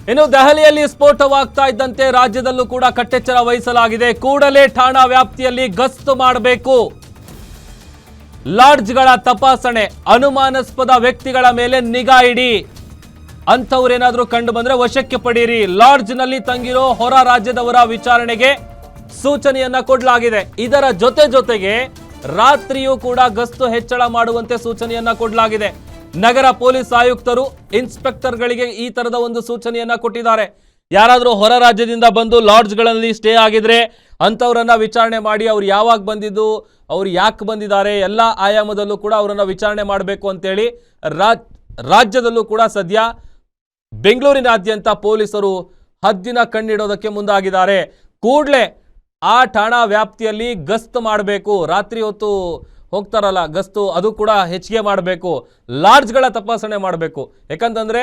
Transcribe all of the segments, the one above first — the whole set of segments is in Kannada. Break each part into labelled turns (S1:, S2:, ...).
S1: ಇನ್ನು ದೆಹಲಿಯಲ್ಲಿ ಸ್ಫೋಟವಾಗ್ತಾ ಇದ್ದಂತೆ ರಾಜ್ಯದಲ್ಲೂ ಕೂಡ ಕಟ್ಟೆಚ್ಚರ ವಹಿಸಲಾಗಿದೆ. ಕೂಡಲೇ ಠಾಣಾ ವ್ಯಾಪ್ತಿಯಲ್ಲಿ ಗಸ್ತು ಮಾಡಬೇಕು. ಲಾಡ್ಜ್ಗಳ ತಪಾಸಣೆ, ಅನುಮಾನಾಸ್ಪದ ವ್ಯಕ್ತಿಗಳ ಮೇಲೆ ನಿಗಾ ಇಡಿ. ಅಂಥವ್ರೇನಾದ್ರೂ ಕಂಡು ಬಂದ್ರೆ ವಶಕ್ಕೆ ಪಡೀರಿ. ಲಾಡ್ಜ್ನಲ್ಲಿ ತಂಗಿರೋ ಹೊರ ರಾಜ್ಯದವರ ವಿಚಾರಣೆಗೆ ಸೂಚನೆಯನ್ನ ಕೊಡಲಾಗಿದೆ. ಇದರ ಜೊತೆಗೆ ರಾತ್ರಿಯೂ ಕೂಡ ಗಸ್ತು ಹೆಚ್ಚಳ ಮಾಡುವಂತೆ ಸೂಚನೆಯನ್ನ ಕೊಡಲಾಗಿದೆ. ನಗರ ಪೊಲೀಸ್ ಆಯುಕ್ತರು ಇನ್ಸ್ಪೆಕ್ಟರ್ಗಳಿಗೆ ಈ ತರದ ಒಂದು ಸೂಚನೆಯನ್ನ ಕೊಟ್ಟಿದ್ದಾರೆ. ಯಾರಾದರೂ ಹೊರ ರಾಜ್ಯದಿಂದ ಬಂದು ಲಾಡ್ಜ್ಗಳಲ್ಲಿ ಸ್ಟೇ ಆಗಿದ್ರೆ ಅಂಥವ್ರನ್ನ ವಿಚಾರಣೆ ಮಾಡಿ ಅವ್ರು ಯಾವಾಗ ಬಂದಿದ್ದು, ಅವ್ರು ಯಾಕೆ ಬಂದಿದ್ದಾರೆ, ಎಲ್ಲ ಆಯಾಮದಲ್ಲೂ ಕೂಡ ಅವರನ್ನ ವಿಚಾರಣೆ ಮಾಡಬೇಕು ಅಂತೇಳಿ ರಾಜ್ಯದಲ್ಲೂ ಕೂಡ ಸದ್ಯ ಬೆಂಗಳೂರಿನಾದ್ಯಂತ ಪೊಲೀಸರು ಹದ್ದಿನ ಕಣ್ಣಿಡೋದಕ್ಕೆ ಮುಂದಾಗಿದ್ದಾರೆ. ಕೂಡಲೇ ಆ ಠಾಣಾ ವ್ಯಾಪ್ತಿಯಲ್ಲಿ ಗಸ್ತು ಮಾಡಬೇಕು. ರಾತ್ರಿ ಹೊತ್ತು ಹೋಗ್ತಾರಲ್ಲ ಗಸ್ತು, ಅದು ಕೂಡ ಹೆಚ್ಚಿಗೆ ಮಾಡಬೇಕು. ಲಾಡ್ಜ್ಗಳ ತಪಾಸಣೆ ಮಾಡಬೇಕು. ಯಾಕಂತಂದ್ರೆ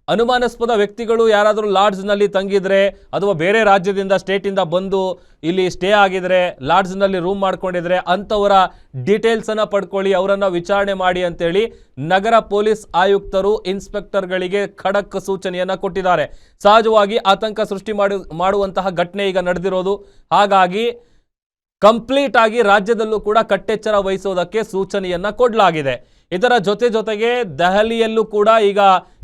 S1: ಅನುಮಾನಾಸ್ಪದ ವ್ಯಕ್ತಿಗಳು ಯಾರಾದರೂ ಲಾಡ್ಜ್ನಲ್ಲಿ ತಂಗಿದ್ರೆ ಅಥವಾ ಬೇರೆ ರಾಜ್ಯದಿಂದ ಸ್ಟೇಟಿಂದ ಬಂದು ಇಲ್ಲಿ ಸ್ಟೇ ಆಗಿದ್ರೆ, ಲಾಡ್ಜ್ನಲ್ಲಿ ರೂಮ್ ಮಾಡ್ಕೊಂಡಿದ್ರೆ ಅಂಥವರ ಡೀಟೇಲ್ಸನ್ನು ಪಡ್ಕೊಳ್ಳಿ, ಅವರನ್ನು ವಿಚಾರಣೆ ಮಾಡಿ ಅಂತೇಳಿ ನಗರ ಪೊಲೀಸ್ ಆಯುಕ್ತರು ಇನ್ಸ್ಪೆಕ್ಟರ್ಗಳಿಗೆ ಖಡಕ್ ಸೂಚನೆಯನ್ನು ಕೊಟ್ಟಿದ್ದಾರೆ. ಸಹಜವಾಗಿ ಆತಂಕ ಸೃಷ್ಟಿ ಮಾಡುವಂತಹ ಘಟನೆ ಈಗ ನಡೆದಿರೋದು. ಹಾಗಾಗಿ ಕಂಪ್ಲೀಟ್ ಆಗಿ ರಾಜ್ಯದಲ್ಲೂ ಕೂಡ ಕಟ್ಟೆಚ್ಚರ ವಹಿಸೋದಕ್ಕೆ ಸೂಚನೆಯನ್ನ ಕೊಡಲಾಗಿದೆ. ಇದರ ಜೊತೆಗೆ ದೆಹಲಿಯಲ್ಲೂ ಕೂಡ ಈಗ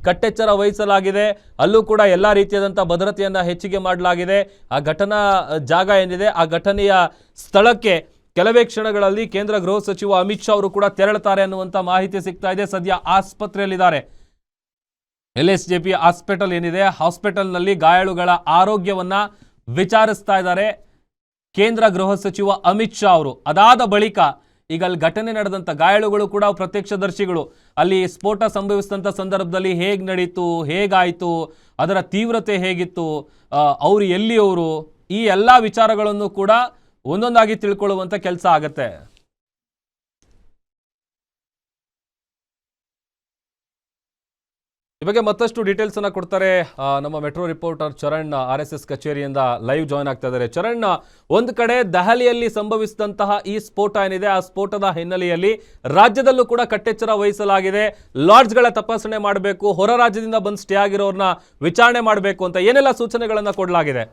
S1: ಕಟ್ಟೆಚ್ಚರ ವಹಿಸಲಾಗಿದೆ. ಅಲ್ಲೂ ಕೂಡ ಎಲ್ಲ ರೀತಿಯಾದಂಥ ಭದ್ರತೆಯನ್ನ ಹೆಚ್ಚಿಗೆ ಮಾಡಲಾಗಿದೆ. ಆ ಘಟನಾ ಜಾಗ ಏನಿದೆ, ಆ ಘಟನೆಯ ಸ್ಥಳಕ್ಕೆ ಕೆಲವೇ ಕ್ಷಣಗಳಲ್ಲಿ ಕೇಂದ್ರ ಗೃಹ ಸಚಿವ ಅಮಿತ್ ಶಾ ಅವರು ಕೂಡ ತೆರಳುತ್ತಾರೆ ಅನ್ನುವಂಥ ಮಾಹಿತಿ ಸಿಗ್ತಾ ಇದೆ. ಸದ್ಯ ಆಸ್ಪತ್ರೆಯಲ್ಲಿದ್ದಾರೆ. LSJP ಹಾಸ್ಪಿಟಲ್ ಏನಿದೆ, ಹಾಸ್ಪಿಟಲ್ನಲ್ಲಿ ಗಾಯಾಳುಗಳ ಆರೋಗ್ಯವನ್ನ ವಿಚಾರಿಸ್ತಾ ಇದ್ದಾರೆ ಕೇಂದ್ರ ಗೃಹ ಸಚಿವ ಅಮಿತ್ ಶಾ ಅವರು. ಅದಾದ ಬಳಿಕ ಈಗ ಅಲ್ಲಿ ಘಟನೆ ನಡೆದಂಥ ಗಾಯಾಳುಗಳು ಕೂಡ ಪ್ರತ್ಯಕ್ಷದರ್ಶಿಗಳು. ಅಲ್ಲಿ ಸ್ಫೋಟ ಸಂಭವಿಸಿದಂಥ ಸಂದರ್ಭದಲ್ಲಿ ಹೇಗೆ ನಡೀತು, ಹೇಗಾಯಿತು, ಅದರ ತೀವ್ರತೆ ಹೇಗಿತ್ತು, ಅವರು ಎಲ್ಲಿಯವರು, ಈ ಎಲ್ಲ ವಿಚಾರಗಳನ್ನು ಕೂಡ ಒಂದೊಂದಾಗಿ ತಿಳ್ಕೊಳ್ಳುವಂಥ ಕೆಲಸ ಆಗತ್ತೆ. ಈ ಬಗ್ಗೆ ಮತ್ತಷ್ಟು ಡೀಟೇಲ್ಸ್ ಅನ್ನ ಕೊಡ್ತಾರೆ ನಮ್ಮ ಮೆಟ್ರೋ ರಿಪೋರ್ಟರ್ ಚರಣ್. RSS ಕಚೇರಿಯಿಂದ ಲೈವ್ ಜಾಯ್ನ್ ಆಗ್ತಾ ಇದ್ದಾರೆ. ಚರಣ್, ಒಂದು ಕಡೆ ದೆಹಲಿಯಲ್ಲಿ ಸಂಭವಿಸಿದಂತಹ ಈ ಸ್ಫೋಟ ಏನಿದೆ, ಆ ಸ್ಫೋಟದ ಹಿನ್ನೆಲೆಯಲ್ಲಿ ರಾಜ್ಯದಲ್ಲೂ ಕೂಡ ಕಟ್ಟೆಚ್ಚರ ವಹಿಸಲಾಗಿದೆ. ಲಾಡ್ಜ್ಗಳ ತಪಾಸಣೆ ಮಾಡಬೇಕು, ಹೊರ ರಾಜ್ಯದಿಂದ ಬಂದು ಸ್ಟೇ ಆಗಿರೋರನ್ನ ವಿಚಾರಣೆ ಮಾಡಬೇಕು ಅಂತ ಏನೆಲ್ಲ ಸೂಚನೆಗಳನ್ನ ಕೊಡಲಾಗಿದೆ?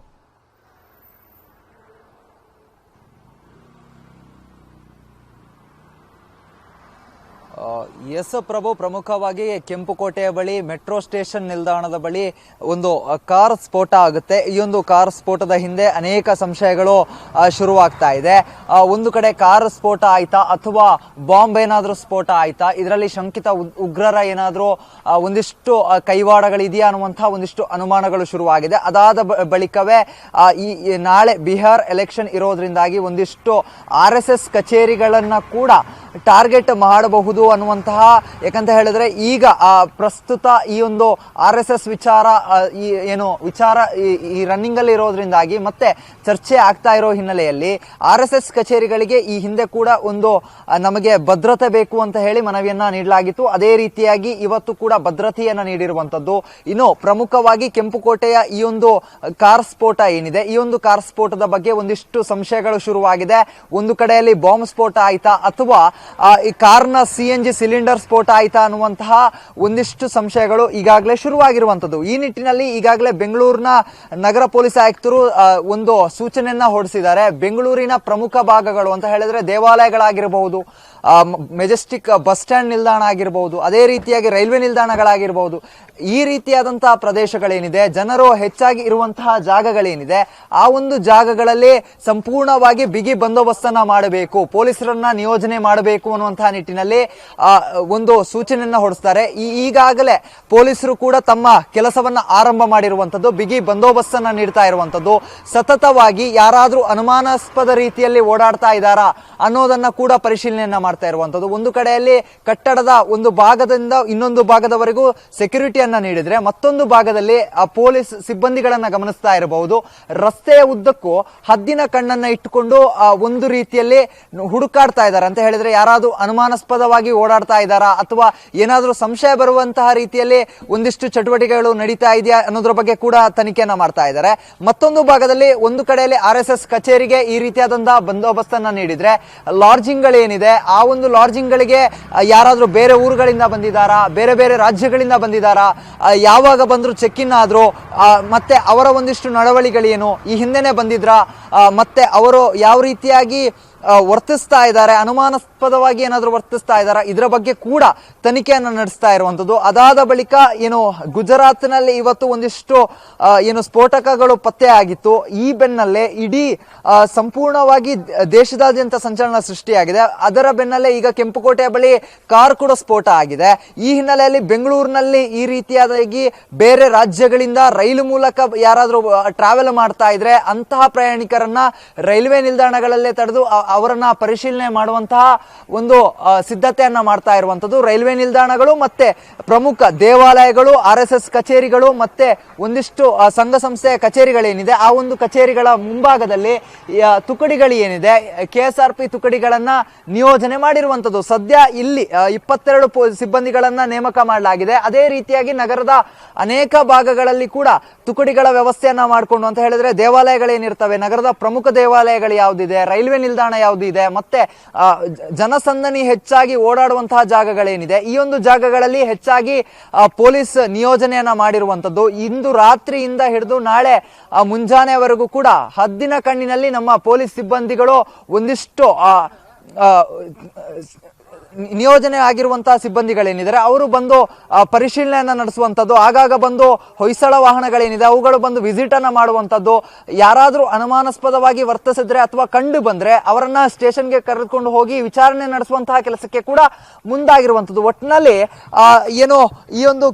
S2: ಎಸ್ ಪ್ರಭು, ಪ್ರಮುಖವಾಗಿ ಕೆಂಪುಕೋಟೆಯ ಬಳಿ ಮೆಟ್ರೋ ಸ್ಟೇಷನ್ ನಿಲ್ದಾಣದ ಬಳಿ ಒಂದು ಕಾರ್ ಸ್ಫೋಟ ಆಗುತ್ತೆ. ಈ ಒಂದು ಕಾರ್ ಸ್ಫೋಟದ ಹಿಂದೆ ಅನೇಕ ಸಂಶಯಗಳು ಶುರುವಾಗ್ತಾ ಇದೆ. ಒಂದು ಕಡೆ ಕಾರ್ ಸ್ಫೋಟ ಆಯ್ತಾ ಅಥವಾ ಬಾಂಬ್ ಏನಾದರೂ ಸ್ಫೋಟ ಆಯ್ತಾ, ಇದರಲ್ಲಿ ಶಂಕಿತ ಉಗ್ರರ ಏನಾದರೂ ಒಂದಿಷ್ಟು ಕೈವಾಡಗಳಿದೆಯಾ ಅನ್ನುವಂತಹ ಒಂದಿಷ್ಟು ಅನುಮಾನಗಳು ಶುರುವಾಗಿದೆ. ಅದಾದ ಬಳಿಕವೇ ಈ ನಾಳೆ ಬಿಹಾರ್ ಎಲೆಕ್ಷನ್ ಇರೋದ್ರಿಂದಾಗಿ ಒಂದಿಷ್ಟು RSS ಕಚೇರಿಗಳನ್ನ ಕೂಡ ಟಾರ್ಗೆಟ್ ಮಾಡಬಹುದು ಅನ್ನುವಂತಹ, ಯಾಕಂತ ಹೇಳಿದ್ರೆ ಈಗ ಪ್ರಸ್ತುತ ಈ ಒಂದು RSS ವಿಚಾರ ಈ ರನ್ನಿಂಗ್ ಅಲ್ಲಿ ಇರೋದ್ರಿಂದಾಗಿ ಮತ್ತೆ ಚರ್ಚೆ ಆಗ್ತಾ ಇರೋ ಹಿನ್ನೆಲೆಯಲ್ಲಿ RSS ಕಚೇರಿಗಳಿಗೆ ಈ ಹಿಂದೆ ಕೂಡ ಒಂದು ನಮಗೆ ಭದ್ರತೆ ಬೇಕು ಅಂತ ಹೇಳಿ ಮನವಿಯನ್ನ ನೀಡಲಾಗಿತ್ತು. ಅದೇ ರೀತಿಯಾಗಿ ಇವತ್ತು ಕೂಡ ಭದ್ರತೆಯನ್ನ ನೀಡಿರುವಂತದ್ದು. ಇನ್ನು ಪ್ರಮುಖವಾಗಿ ಕೆಂಪುಕೋಟೆಯ ಈ ಒಂದು ಕಾರ್ ಸ್ಫೋಟ ಏನಿದೆ, ಈ ಒಂದು ಕಾರ್ ಸ್ಫೋಟದ ಬಗ್ಗೆ ಒಂದಿಷ್ಟು ಸಂಶಯಗಳು ಶುರುವಾಗಿದೆ. ಒಂದು ಕಡೆಯಲ್ಲಿ ಬಾಂಬ್ ಸ್ಫೋಟ ಆಯ್ತಾ ಅಥವಾ ಈ ಕಾರ್ನ CNG ಸಿಲಿಂಡರ್ ಸ್ಫೋಟ ಆಯ್ತಾ ಅನ್ನುವಂತಹ ಒಂದಿಷ್ಟು ಸಂಶಯಗಳು ಈಗಾಗಲೇ ಶುರುವಾಗಿರುವಂತದ್ದು. ಈ ನಿಟ್ಟಿನಲ್ಲಿ ಈಗಾಗಲೇ ಬೆಂಗಳೂರಿನ ನಗರ ಪೊಲೀಸ್ ಆಯುಕ್ತರು ಒಂದು ಸೂಚನೆಯನ್ನ ಹೊರಡಿಸಿದ್ದಾರೆ. ಬೆಂಗಳೂರಿನ ಪ್ರಮುಖ ಭಾಗಗಳು ಅಂತ ಹೇಳಿದ್ರೆ ದೇವಾಲಯಗಳಾಗಿರಬಹುದು, ಮೆಜೆಸ್ಟಿಕ್ ಬಸ್ ಸ್ಟ್ಯಾಂಡ್ ನಿಲ್ದಾಣ ಆಗಿರಬಹುದು, ಅದೇ ರೀತಿಯಾಗಿ ರೈಲ್ವೆ ನಿಲ್ದಾಣಗಳಾಗಿರಬಹುದು, ಈ ರೀತಿಯಾದಂತಹ ಪ್ರದೇಶಗಳೇನಿದೆ, ಜನರು ಹೆಚ್ಚಾಗಿ ಇರುವಂತಹ ಜಾಗಗಳೇನಿದೆ, ಆ ಒಂದು ಜಾಗಗಳಲ್ಲಿ ಸಂಪೂರ್ಣವಾಗಿ ಬಿಗಿ ಬಂದೋಬಸ್ತನ್ನ ಮಾಡಬೇಕು, ಪೊಲೀಸರನ್ನ ನಿಯೋಜನೆ ಮಾಡಬೇಕು ಅನ್ನುವಂತಹ ನಿಟ್ಟಿನಲ್ಲಿ ಒಂದು ಸೂಚನೆಯನ್ನ ಹೊರಡಿಸ್ತಾರೆ. ಈಗಾಗಲೇ ಪೊಲೀಸರು ಕೂಡ ತಮ್ಮ ಕೆಲಸವನ್ನ ಆರಂಭ ಮಾಡಿರುವಂತದ್ದು, ಬಿಗಿ ಬಂದೋಬಸ್ತನ್ನ ನೀಡ್ತಾ ಇರುವಂತದ್ದು. ಸತತವಾಗಿ ಯಾರಾದ್ರೂ ಅನುಮಾನಾಸ್ಪದ ರೀತಿಯಲ್ಲಿ ಓಡಾಡ್ತಾ ಇದ್ದಾರಾ ಅನ್ನೋದನ್ನ ಕೂಡ ಪರಿಶೀಲನೆಯನ್ನ ಮಾಡ್ತಾ ಇರುವಂತದ್ದು. ಒಂದು ಕಡೆಯಲ್ಲಿ ಕಟ್ಟಡದ ಒಂದು ಭಾಗದಿಂದ ಇನ್ನೊಂದು ಭಾಗದವರೆಗೂ ಸೆಕ್ಯೂರಿಟಿಯನ್ನ ನೀಡಿದ್ರೆ, ಮತ್ತೊಂದು ಭಾಗದಲ್ಲಿ ಪೊಲೀಸ್ ಸಿಬ್ಬಂದಿಗಳನ್ನ ಗಮನಿಸ್ತಾ ಇರಬಹುದು. ರಸ್ತೆಯ ಉದ್ದಕ್ಕೂ ಹದ್ದಿನ ಕಣ್ಣನ್ನ ಇಟ್ಟುಕೊಂಡು ಒಂದು ರೀತಿಯಲ್ಲಿ ಹುಡುಕಾಡ್ತಾ ಇದ್ದಾರೆ ಅಂತ ಹೇಳಿದ್ರೆ ಯಾರಾದ್ರೂ ಅನುಮಾನಾಸ್ಪದವಾಗಿ ಓಡಾಡ್ತಾ ಇದ್ದಾರಾ ಅಥವಾ ಏನಾದ್ರೂ ಸಂಶಯ ಬರುವಂತಹ ರೀತಿಯಲ್ಲಿ ಒಂದಿಷ್ಟು ಚಟುವಟಿಕೆಗಳು ನಡೀತಾ ಇದೆಯಾ ಅನ್ನೋದ್ರ ಬಗ್ಗೆ ಕೂಡ ತನಿಖೆಯನ್ನ ಮಾಡ್ತಾ ಇದ್ದಾರೆ. ಮತ್ತೊಂದು ಭಾಗದಲ್ಲಿ ಒಂದು ಕಡೆಯಲ್ಲಿ RSS ಕಚೇರಿಗೆ ಈ ರೀತಿಯಾದಂತಹ ಬಂದೋಬಸ್ತನ್ನ ನೀಡಿದ್ರೆ, ಲಾಡ್ಜಿಂಗ್ ಗಳೇನಿದೆ ಆ ಆ ಒಂದು ಲಾಡ್ಜಿಂಗ್ಗಳಿಗೆ ಯಾರಾದರೂ ಬೇರೆ ಊರುಗಳಿಂದ ಬಂದಿದ್ದಾರಾ, ಬೇರೆ ಬೇರೆ ರಾಜ್ಯಗಳಿಂದ ಬಂದಿದ್ದಾರಾ, ಯಾವಾಗ ಬಂದರೂ ಚೆಕ್ ಇನ್ ಆದರೂ, ಮತ್ತೆ ಅವರ ಒಂದಿಷ್ಟು ನಡವಳಿಗಳೇನು, ಈ ಹಿಂದೆನೇ ಬಂದಿದ್ರಾ, ಮತ್ತೆ ಅವರು ಯಾವ ರೀತಿಯಾಗಿ ವರ್ತಿಸ್ತಾ ಇದ್ದಾರೆ, ಅನುಮಾನಾಸ್ಪದವಾಗಿ ಏನಾದರೂ ವರ್ತಿಸ್ತಾ ಇದ್ದಾರೆ, ಇದರ ಬಗ್ಗೆ ಕೂಡ ತನಿಖೆಯನ್ನು ನಡೆಸ್ತಾ ಇರುವಂಥದ್ದು. ಅದಾದ ಬಳಿಕ ಏನು ಗುಜರಾತ್ನಲ್ಲಿ ಇವತ್ತು ಒಂದಿಷ್ಟು ಏನು ಸ್ಫೋಟಕಗಳು ಪತ್ತೆ ಆಗಿತ್ತು. ಈ ಬೆನ್ನಲ್ಲೇ ಇಡೀ ಸಂಪೂರ್ಣವಾಗಿ ದೇಶದಾದ್ಯಂತ ಸಂಚಲನ ಸೃಷ್ಟಿಯಾಗಿದೆ. ಅದರ ಬೆನ್ನಲ್ಲೇ ಈಗ ಕೆಂಪುಕೋಟೆಯ ಬಳಿ ಕಾರ್ ಕೂಡ ಸ್ಫೋಟ ಆಗಿದೆ. ಈ ಹಿನ್ನೆಲೆಯಲ್ಲಿ ಬೆಂಗಳೂರಿನಲ್ಲಿ ಈ ರೀತಿಯಾಗಿ ಬೇರೆ ರಾಜ್ಯಗಳಿಂದ ರೈಲು ಮೂಲಕ ಯಾರಾದರೂ ಟ್ರಾವೆಲ್ ಮಾಡ್ತಾ ಇದ್ರೆ ಅಂತಹ ಪ್ರಯಾಣಿಕರನ್ನ ರೈಲ್ವೆ ನಿಲ್ದಾಣಗಳಲ್ಲೇ ತಡೆದು ಅವರನ್ನ ಪರಿಶೀಲನೆ ಮಾಡುವಂತಹ ಒಂದು ಸಿದ್ಧತೆಯನ್ನ ಮಾಡ್ತಾ ಇರುವಂತದ್ದು. ರೈಲ್ವೆ ನಿಲ್ದಾಣಗಳು ಮತ್ತೆ ಪ್ರಮುಖ ದೇವಾಲಯಗಳು, RSS ಕಚೇರಿಗಳು ಮತ್ತೆ ಒಂದಿಷ್ಟು ಸಂಘ ಸಂಸ್ಥೆಯ ಕಚೇರಿಗಳೇನಿದೆ ಆ ಒಂದು ಕಚೇರಿಗಳ ಮುಂಭಾಗದಲ್ಲಿ ತುಕಡಿಗಳು ಏನಿದೆ KSRP ತುಕಡಿಗಳನ್ನ ನಿಯೋಜನೆ ಮಾಡಿರುವಂತದ್ದು. ಸದ್ಯ ಇಲ್ಲಿ 22 ಸಿಬ್ಬಂದಿಗಳನ್ನ ನೇಮಕ ಮಾಡಲಾಗಿದೆ. ಅದೇ ರೀತಿಯಾಗಿ ನಗರದ ಅನೇಕ ಭಾಗಗಳಲ್ಲಿ ಕೂಡ ತುಕಡಿಗಳ ವ್ಯವಸ್ಥೆಯನ್ನ ಮಾಡಿಕೊಂಡು, ಅಂತ ಹೇಳಿದ್ರೆ ದೇವಾಲಯಗಳೇನಿರ್ತವೆ, ನಗರದ ಪ್ರಮುಖ ದೇವಾಲಯಗಳು ಯಾವುದಿದೆ, ರೈಲ್ವೆ ನಿಲ್ದಾಣ ಯಾವುದಿದೆ, ಮತ್ತೆ ಜನಸಂದಣಿ ಹೆಚ್ಚಾಗಿ ಓಡಾಡುವಂತಹ ಜಾಗಗಳೇನಿದೆ, ಈ ಒಂದು ಜಾಗಗಳಲ್ಲಿ ಹೆಚ್ಚಾಗಿ ಪೊಲೀಸ್ ನಿಯೋಜನೆಯನ್ನ ಮಾಡಿರುವಂತದ್ದು. ಇಂದು ರಾತ್ರಿಯಿಂದ ಹಿಡಿದು ನಾಳೆ ಮುಂಜಾನೆವರೆಗೂ ಕೂಡ ಹದ್ದಿನ ಕಣ್ಣಿನಲ್ಲಿ ನಮ್ಮ ಪೊಲೀಸ್ ಸಿಬ್ಬಂದಿಗಳು ಒಂದಿಷ್ಟು ನಿಯೋಜನೆ ಆಗಿರುವಂತಹ ಸಿಬ್ಬಂದಿಗಳೇನಿದ್ದಾರೆ ಅವರು ಬಂದು ಪರಿಶೀಲನೆಯನ್ನ ನಡೆಸುವಂಥದ್ದು, ಆಗಾಗ ಬಂದು ಹೊಯ್ಸಳ ವಾಹನಗಳೇನಿದೆ ಅವುಗಳು ಬಂದು ವಿಸಿಟ್ ಅನ್ನ ಮಾಡುವಂಥದ್ದು, ಯಾರಾದರೂ ಅನುಮಾನಾಸ್ಪದವಾಗಿ ವರ್ತಿಸಿದ್ರೆ ಅಥವಾ ಕಂಡು ಬಂದ್ರೆ ಅವರನ್ನ ಸ್ಟೇಷನ್ಗೆ ಕರೆದುಕೊಂಡು ಹೋಗಿ ವಿಚಾರಣೆ ನಡೆಸುವಂತಹ ಕೆಲಸಕ್ಕೆ ಕೂಡ ಮುಂದಾಗಿರುವಂಥದ್ದು. ಒಟ್ಟಿನಲ್ಲಿ ಏನು ಈ ಒಂದು